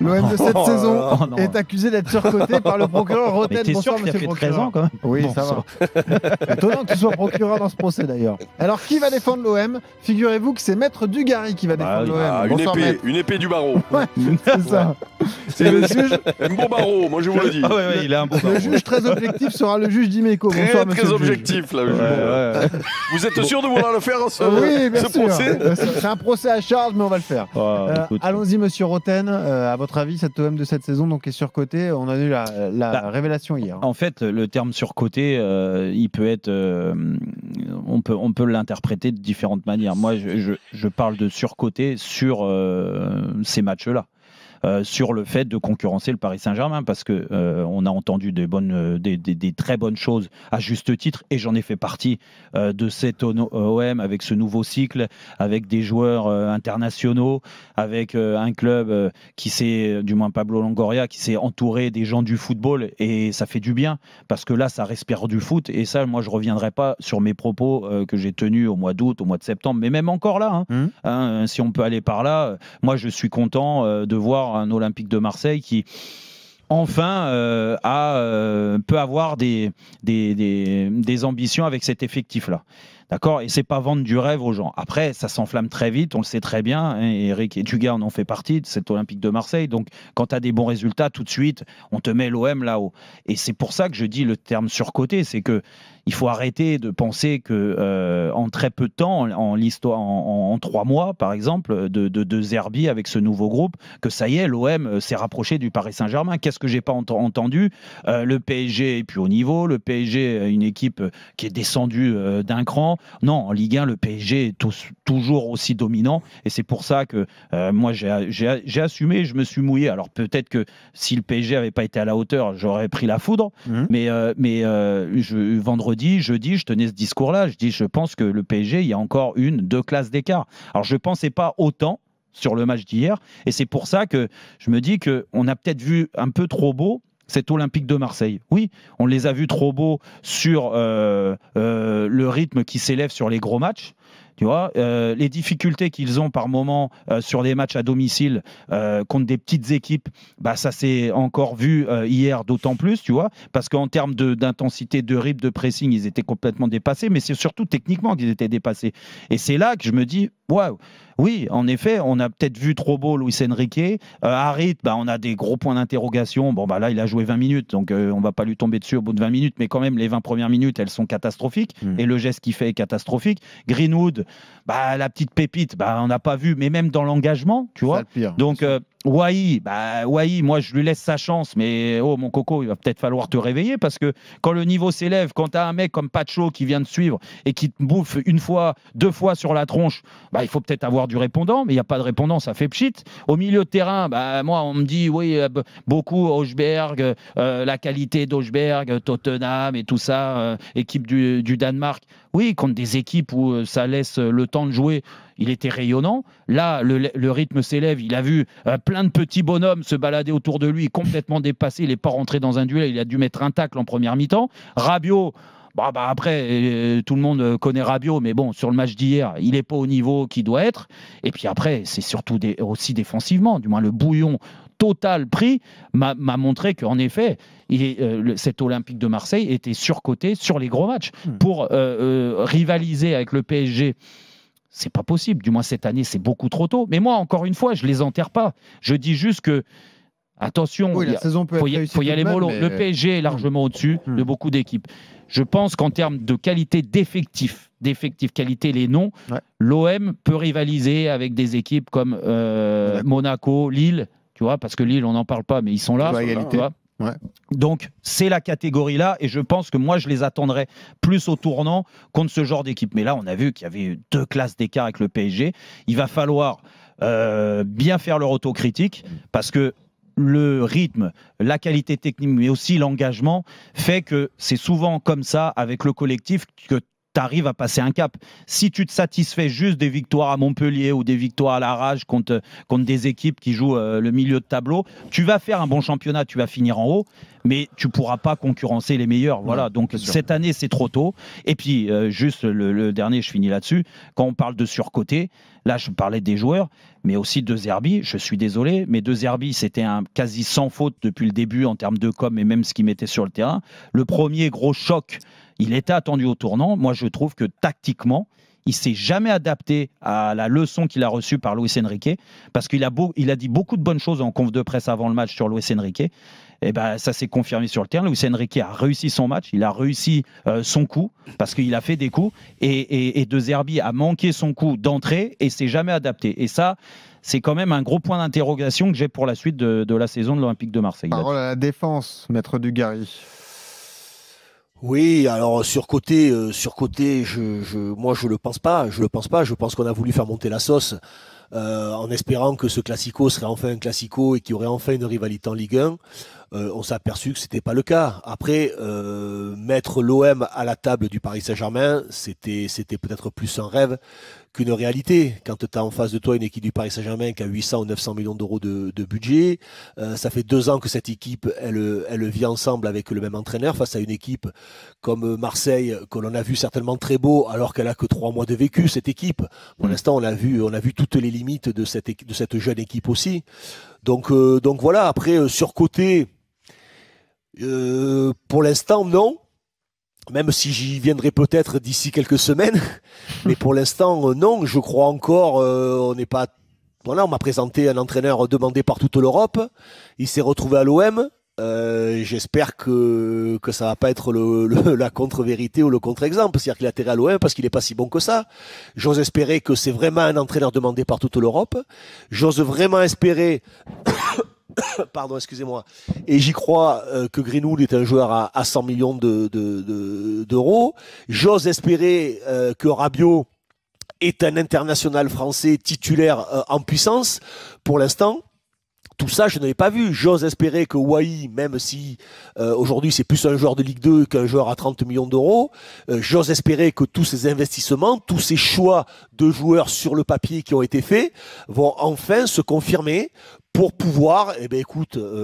L'OM de cette saison est accusé d'être surcoté par le procureur Roten. Mais t'es sûr qu'il a fait 13 ans quand même? Oui, bon, ça va. Étonnant que tu sois procureur dans ce procès d'ailleurs. Alors, qui va défendre l'OM? Figurez-vous que c'est Maître Dugarry qui va défendre l'OM. Une épée du barreau. Ouais, c'est ça. C'est le juge. Un bon barreau, moi je vous le dis. Il a un bon Le juge très objectif sera le juge Dimeco. Bonsoir, monsieur Très le juge. objectif là. Vous êtes sûr de vouloir le faire Oui, bien ce sûr. procès? C'est un procès à charge, mais on va le faire. Écoute. Allons-y, monsieur Roten. À votre avis, cette OM de cette saison donc, est surcotée. On a eu la révélation hier. En fait, le terme surcoté, il peut être, on peut l'interpréter de différentes manières. Moi, je parle de surcoté sur ces matchs-là. Sur le fait de concurrencer le Paris Saint-Germain, parce que on a entendu des très bonnes choses à juste titre, et j'en ai fait partie de cet OM avec ce nouveau cycle, avec des joueurs internationaux, avec un club qui s'est, du moins Pablo Longoria, qui s'est entouré des gens du football, et ça fait du bien, parce que là ça respire du foot, et ça moi je reviendrai pas sur mes propos que j'ai tenus au mois d'août, au mois de septembre, mais même encore là, si on peut aller par là, moi je suis content de voir un Olympique de Marseille qui enfin peut avoir des ambitions avec cet effectif-là. D'accord, et c'est pas vendre du rêve aux gens. Après, ça s'enflamme très vite, on le sait très bien. Hein, Eric et Dugas en ont fait partie de cet Olympique de Marseille. Donc, quand tu as des bons résultats, tout de suite, on te met l'OM là-haut. Et c'est pour ça que je dis le terme surcoté, c'est que il faut arrêter de penser que en très peu de temps, en 3 mois, par exemple, de Zerbi avec ce nouveau groupe, que ça y est, l'OM s'est rapproché du Paris Saint-Germain. Qu'est-ce que j'ai pas entendu? Le PSG est plus haut niveau, le PSG, une équipe qui est descendue d'un cran. Non, en Ligue 1, le PSG est toujours aussi dominant, et c'est pour ça que moi j'ai assumé, je me suis mouillé. Alors peut-être que si le PSG avait pas été à la hauteur, j'aurais pris la foudre, mais vendredi, jeudi, je tenais ce discours-là. Je pense que le PSG, il y a encore 1-2 classes d'écart. Alors je pensais pas autant sur le match d'hier, et c'est pour ça que je me dis qu'on a peut-être vu un peu trop beau cet Olympique de Marseille. Oui, on les a vus trop beaux sur le rythme qui s'élève sur les gros matchs. Tu vois, les difficultés qu'ils ont par moment sur des matchs à domicile contre des petites équipes, bah, ça s'est encore vu hier d'autant plus, tu vois, parce qu'en termes d'intensité, de rythme, de pressing, ils étaient complètement dépassés, mais c'est surtout techniquement qu'ils étaient dépassés. Et c'est là que je me dis, waouh, oui, en effet, on a peut-être vu trop beau Luis Enrique. Harit, bah, on a des gros points d'interrogation. Bon, bah, là, il a joué 20 minutes, donc on va pas lui tomber dessus au bout de 20 minutes, mais quand même, les 20 premières minutes, elles sont catastrophiques, et le geste qu'il fait est catastrophique. Greenwood, bah, la petite pépite, bah, on n'a pas vu, mais même dans l'engagement, tu vois. Donc, Wai, moi, je lui laisse sa chance, mais oh, mon coco, il va peut-être falloir te réveiller, parce que quand le niveau s'élève, quand tu as un mec comme Pacho qui vient de suivre et qui te bouffe 1 fois, 2 fois sur la tronche, bah, il faut peut-être avoir du répondant, mais il n'y a pas de répondant, ça fait pchit. Au milieu de terrain, bah, moi, on me dit, oui, beaucoup Højbjerg, la qualité d'Hojberg, Tottenham et tout ça, équipe du Danemark. Oui, contre des équipes où ça laisse le temps de jouer, il était rayonnant. Là, le rythme s'élève. Il a vu plein de petits bonhommes se balader autour de lui, complètement dépassé. Il n'est pas rentré dans un duel. Il a dû mettre un tacle en première mi-temps. Rabiot, bah après, tout le monde connaît Rabiot, mais bon, sur le match d'hier, il n'est pas au niveau qu'il doit être. Et puis après, c'est surtout aussi défensivement. Du moins, le bouillon total pris m'a montré qu'en effet, cet Olympique de Marseille était surcoté sur les gros matchs. Pour rivaliser avec le PSG, c'est pas possible. Du moins, cette année, c'est beaucoup trop tôt. Mais moi, encore une fois, je les enterre pas. Je dis juste que, attention, la saison peut être faut y aller mollo. Le PSG est largement au-dessus de beaucoup d'équipes. Je pense qu'en termes de qualité d'effectifs, qualité les noms, l'OM peut rivaliser avec des équipes comme Monaco, Lille, tu vois, parce que Lille, on n'en parle pas, mais ils sont là. Tu vois. Ouais. Donc, c'est la catégorie-là, et je pense que moi, je les attendrais plus au tournant contre ce genre d'équipe. Mais là, on a vu qu'il y avait 2 classes d'écart avec le PSG. Il va falloir bien faire leur autocritique, parce que le rythme, la qualité technique, mais aussi l'engagement fait que c'est souvent comme ça avec le collectif que tu arrives à passer un cap. Si tu te satisfais juste des victoires à Montpellier ou des victoires à la rage contre des équipes qui jouent le milieu de tableau, tu vas faire un bon championnat, tu vas finir en haut, mais tu ne pourras pas concurrencer les meilleurs. Voilà. Donc cette année, c'est trop tôt. Et puis, juste le dernier, je finis là-dessus. Quand on parle de surcoté, là, je parlais des joueurs, mais aussi de Zerbi. Je suis désolé, mais de Zerbi, c'était un quasi sans faute depuis le début en termes de com et même ce qu'il mettait sur le terrain. Le premier gros choc, il était attendu au tournant. Moi, je trouve que tactiquement, il ne s'est jamais adapté à la leçon qu'il a reçue par Luis Enrique, parce qu'il a dit beaucoup de bonnes choses en conf de presse avant le match sur Luis Enrique. Et ben, ça s'est confirmé sur le terrain. Luis Enrique a réussi son match, il a réussi son coup, parce qu'il a fait des coups, et De Zerbi a manqué son coup d'entrée et s'est jamais adapté. Et ça, c'est quand même un gros point d'interrogation que j'ai pour la suite de la saison de l'Olympique de Marseille. Parole à la défense, maître Dugarry. Oui, alors surcoté, moi je le pense pas. Je pense qu'on a voulu faire monter la sauce en espérant que ce classico serait enfin un classico et qu'il y aurait enfin une rivalité en Ligue 1. On s'est aperçu que c'était pas le cas. Après, mettre l'OM à la table du Paris Saint-Germain, c'était peut-être plus un rêve qu'une réalité. Quand tu as en face de toi une équipe du Paris Saint-Germain qui a 800 ou 900 millions d'euros de budget, ça fait 2 ans que cette équipe, elle vit ensemble avec le même entraîneur face à une équipe comme Marseille, que l'on a vu certainement très beau, alors qu'elle a que 3 mois de vécu, cette équipe. Pour l'instant, on a vu toutes les limites de cette jeune équipe aussi. Donc voilà, après, surcoté, pour l'instant, non. Même si j'y viendrai peut-être d'ici quelques semaines. Mais pour l'instant, non. Je crois encore, on n'est pas... Voilà, on m'a présenté un entraîneur demandé par toute l'Europe. Il s'est retrouvé à l'OM. J'espère que ça va pas être la contre-vérité ou le contre-exemple. C'est-à-dire qu'il a atterri à l'OM parce qu'il est pas si bon que ça. J'ose espérer que c'est vraiment un entraîneur demandé par toute l'Europe. J'ose vraiment espérer... Pardon, excusez-moi. Et j'y crois que Greenwood est un joueur à 100 millions d'euros. J'ose espérer que Rabiot est un international français titulaire en puissance. Pour l'instant, tout ça, je ne l'ai pas vu. J'ose espérer que Wai, même si aujourd'hui c'est plus un joueur de Ligue 2 qu'un joueur à 30 millions d'euros, j'ose espérer que tous ces investissements, tous ces choix de joueurs sur le papier qui ont été faits vont enfin se confirmer pour pouvoir,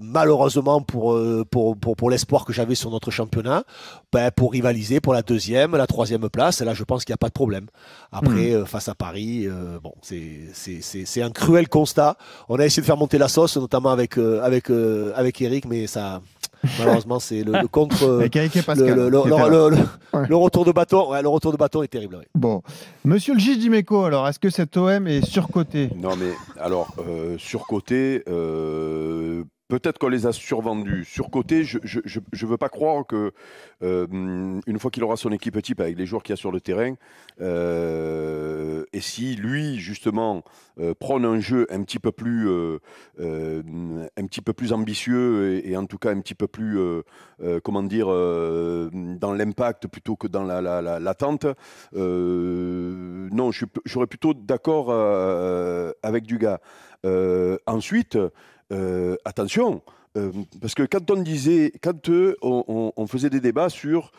malheureusement pour l'espoir que j'avais sur notre championnat, pour rivaliser pour la 2e, la 3e place. Et là, je pense qu'il n'y a pas de problème. Après, face à Paris, c'est un cruel constat. On a essayé de faire monter la sauce, notamment avec Eric, mais ça... Malheureusement, c'est le contre. Le retour de bâton. Ouais, le retour de bâton est terrible. Ouais. Bon, Monsieur le juge Dimeco, alors est-ce que cet OM est surcoté? Non, mais alors surcoté. Peut-être qu'on les a survendus. Surcoté, je ne veux pas croire que une fois qu'il aura son équipe type avec les joueurs qu'il y a sur le terrain, et si lui justement prône un jeu un petit peu plus ambitieux et en tout cas un petit peu plus dans l'impact plutôt que dans l'attente, non, je serais plutôt d'accord avec Dugas. Ensuite. Attention, parce que quand on faisait des débats sur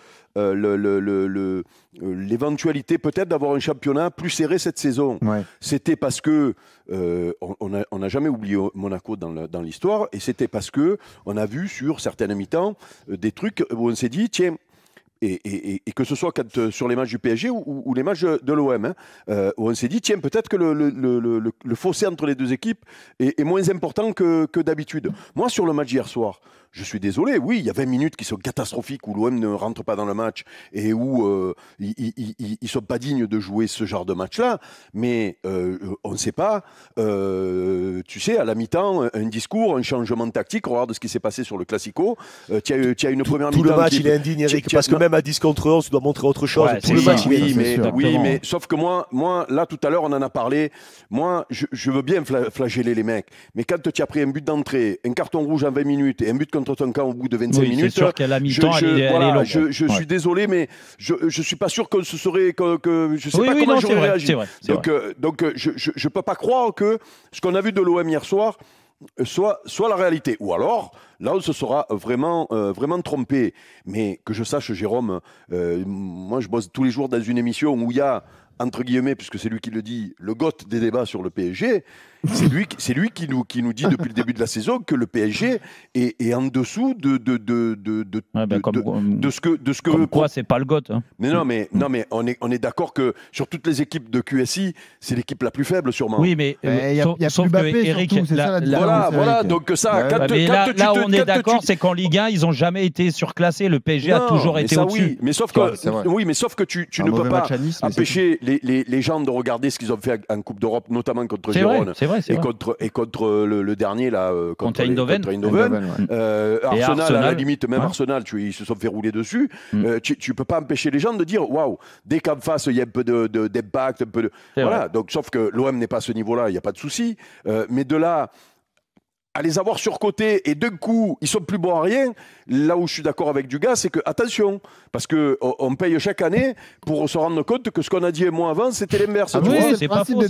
l'éventualité peut-être d'avoir un championnat plus serré cette saison, c'était parce que on n'a jamais oublié Monaco dans l'histoire, et c'était parce que on a vu sur certaines mi-temps des trucs où on s'est dit tiens. Et que ce soit sur les matchs du PSG ou les matchs de l'OM, où on s'est dit, tiens, peut-être que le fossé entre les deux équipes est moins important que d'habitude. Moi, sur le match d'hier soir, je suis désolé, oui, il y a 20 minutes qui sont catastrophiques, où l'OM ne rentre pas dans le match et où ils ne sont pas dignes de jouer ce genre de match-là, mais on ne sait pas, tu sais, à la mi-temps, un discours, un changement de tactique, regarde ce qui s'est passé sur le Classico, tu as une première mi-temps... Tout le match, il est indigne, Eric, parce que même à 10 contre 11, tu dois montrer autre chose. Ouais, tout le match, mais sauf que moi, là, tout à l'heure, on en a parlé, moi, je veux bien flageller les mecs, mais quand tu as pris un but d'entrée, un carton rouge en 20 minutes et un but contre ton camp au bout de 25 minutes. C'est sûr qu'à la mi-temps, elle est longue. Je suis désolé, mais je ne suis pas sûr que ce serait. Je ne sais pas comment j'aurais réagi. Donc, je ne peux pas croire que ce qu'on a vu de l'OM hier soir soit la réalité. Ou alors, là, on se sera vraiment trompé. Mais que je sache, Jérôme, moi, je bosse tous les jours dans une émission où il y a, entre guillemets, puisque c'est lui qui le dit, le GOAT des débats sur le PSG. C'est lui qui nous dit depuis le début de la saison que le PSG est en dessous de ce que comme quoi c'est pas le GOAT. Hein. Mais non, mais on est d'accord que sur toutes les équipes de QSI, c'est l'équipe la plus faible sûrement. Oui, mais il y a sauf plus Mbappé, que Eric, surtout, c'est ça la différence. Voilà, donc ça. Là où on est d'accord, c'est qu'en Ligue 1, ils n'ont jamais été surclassés. Le PSG a toujours été au-dessus. Oui, mais sauf que tu ne peux pas empêcher les gens de regarder ce qu'ils ont fait en Coupe d'Europe, notamment contre Girona. Et contre le dernier, là, contre Eindhoven. Arsenal, à la limite, même Arsenal, ils se sont fait rouler dessus. Tu ne peux pas empêcher les gens de dire waouh, dès qu'en face, il y a un peu d'impact, un peu de. Voilà, donc, sauf que l'OM n'est pas à ce niveau-là, il n'y a pas de souci. Mais de là à les avoir surcotés et d'un coup, ils sont plus bons à rien. Là où je suis d'accord avec Dugas, c'est que attention, parce que on paye chaque année pour se rendre compte que ce qu'on a dit un mois avant, c'était l'inverse. C'est pas faux,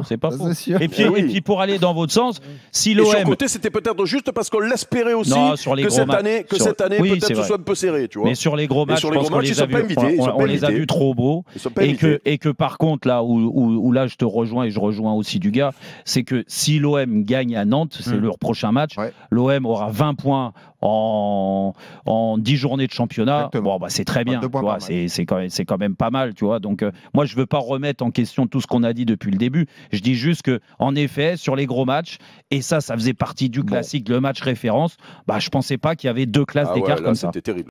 c'est pas faux. Et puis pour aller dans votre sens, si l'OM surcoté, c'était peut-être juste parce qu'on l'espérait aussi que cette année peut-être ce soit un peu serré, tu vois. Mais sur les gros matchs, je pense qu'on les a vus trop beaux. Et que par contre là où là je te rejoins et je rejoins aussi Dugas, c'est que si l'OM gagne à Nantes, c'est leur prochain match, l'OM aura 20 points en 10 journées de championnat. Bon, bah, c'est très bien. C'est quand même pas mal. Tu vois. Donc, moi, je ne veux pas remettre en question tout ce qu'on a dit depuis le début. Je dis juste qu'en effet, sur les gros matchs, et ça faisait partie du classique, le match référence, bah, je ne pensais pas qu'il y avait 2 classes d'écart comme ça. C'était terrible.